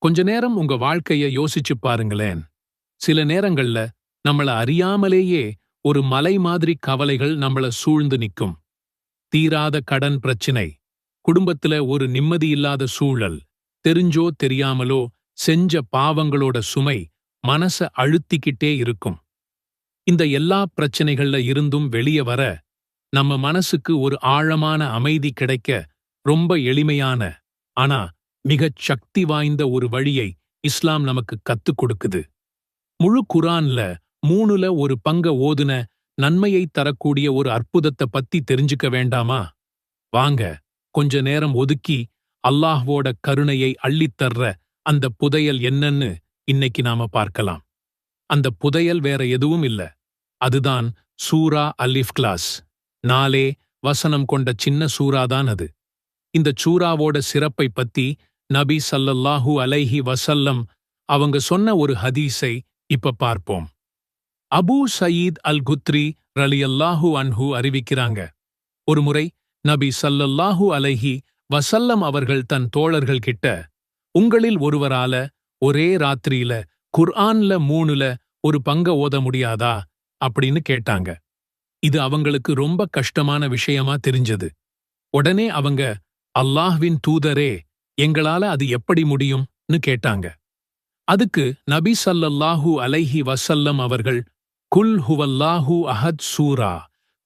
கொஞ்ச நேரம் உங்க வாழ்க்கைய யோசிச்சு பாருங்களேன். சில நேரங்கள்ல நம்மள அறியாமலேயே ஒரு மலை மாதிரி கவலைகள் நம்மள சூழ்ந்து நிக்கும். தீராத கடன் பிரச்சினை, குடும்பத்துல ஒரு நிம்மதியில்லாத சூழல், தெரிஞ்சோ தெரியாமலோ செஞ்ச பாவங்களோட சுமை மனச அழுத்திக்கிட்டே இருக்கும். இந்த எல்லா பிரச்சனைகள்ல இருந்தும் வெளிய வர நம்ம மனசுக்கு ஒரு ஆழமான அமைதி கிடைக்க ரொம்ப எளிமையான ஆனா மிகச் சக்தி வாய்ந்த ஒரு வழியை இஸ்லாம் நமக்கு கத்துக் கொடுக்குது. முழு குர்ஆன்ல 3ல ஒரு பங்க ஓதுன நன்மையை தரக்கூடிய ஒரு அற்புதத்தை பத்தி தெரிஞ்சுக்க வேண்டாமா? வாங்க, கொஞ்ச நேரம் ஒதுக்கி அல்லாஹ்வோட கருணையை அள்ளித்தர்ற அந்த புதையல் என்னன்னு இன்னைக்கு நாம பார்க்கலாம். அந்த புதையல் வேற எதுவும் இல்ல, அதுதான் சூரா அல்-இக்லாஸ். 4 வசனம் கொண்ட சின்ன சூறாதான் அது. இந்த சூறாவோட சிறப்பை பத்தி நபி ஸல்லல்லாஹு அலைஹி வஸல்லம் அவங்க சொன்ன ஒரு ஹதீஸை இப்ப பார்ப்போம். அபூ சயீத் அல்-குத்ரி ரலியல்லாஹு அன்ஹு அறிவிக்கிறாங்க. ஒருமுறை நபி ஸல்லல்லாஹு அலைஹி வஸல்லம் அவர்கள் தன் தோழர்கள் கிட்ட, உங்களில் ஒருவரால ஒரே ராத்திரியில குர்ஆன்ல 3ல ஒரு பங்க ஓத முடியாதா அப்படின்னு கேட்டாங்க. இது அவங்களுக்கு ரொம்ப கஷ்டமான விஷயமா தெரிஞ்சது. உடனே அவங்க, அல்லாஹ்வின் தூதரே, எங்களால அது எப்படி முடியும்னு கேட்டாங்க. அதுக்கு நபி ஸல்லல்லாஹு அலைஹி வஸல்லம் அவர்கள், குல் ஹுவல்லாஹு அஹத் சூரா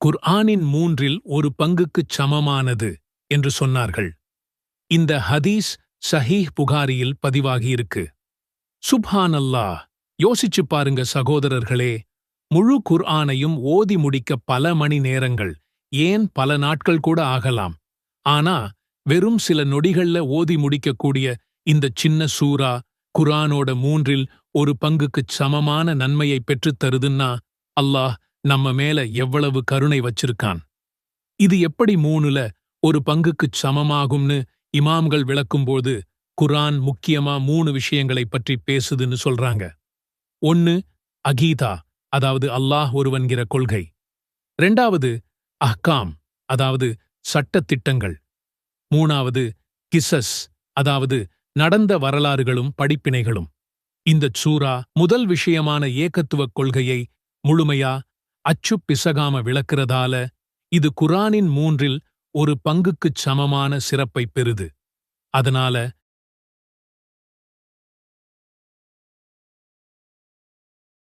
குர்ஆனின் 3ல் ஒரு பங்குக்குச் சமமானது என்று சொன்னார்கள். இந்த ஹதீஸ் ஸஹீஹ் புகாரியில் பதிவாகியிருக்கு. சுப்ஹானல்லாஹ்! யோசிச்சு பாருங்க சகோதரர்களே, முழு குர்ஆனையும் ஓதி முடிக்க பல மணி நேரங்கள், ஏன் பல நாட்கள் கூட ஆகலாம். ஆனா வெறும் சில நொடிகள்ல ஓதி முடிக்கக்கூடிய இந்த சின்ன சூரா குர்ஆனோட 3ல் ஒரு பங்குக்குச் சமமான நன்மையை பெற்றுத் தருதுன்னா அல்லாஹ் நம்ம மேல எவ்வளவு கருணை வச்சிருக்கான். இது எப்படி 3ல ஒரு பங்குக்குச் சமமாகும்னு இமாம்கள் விளக்கும்போது குர்ஆன் முக்கியமா 3 விஷயங்களைப் பற்றி பேசுதுன்னு சொல்றாங்க. 1 அகீதா, அதாவது அல்லாஹ் ஒருவன்கிற கொள்கை. 2வது அஹ்காம், அதாவது சட்டத்திட்டங்கள். 3வது கிசஸ், அதாவது நடந்த வரலாறுகளும் படிப்பினைகளும். இந்தச் சூரா முதல் விஷயமான ஏகத்துவக் கொள்கையை முழுமையா அச்சுப் பிசகாம விளக்குறதால இது குர்ஆனின் 3ல் ஒரு பங்குக்குச் சமமான சிறப்பைப் பெறுது. அதனால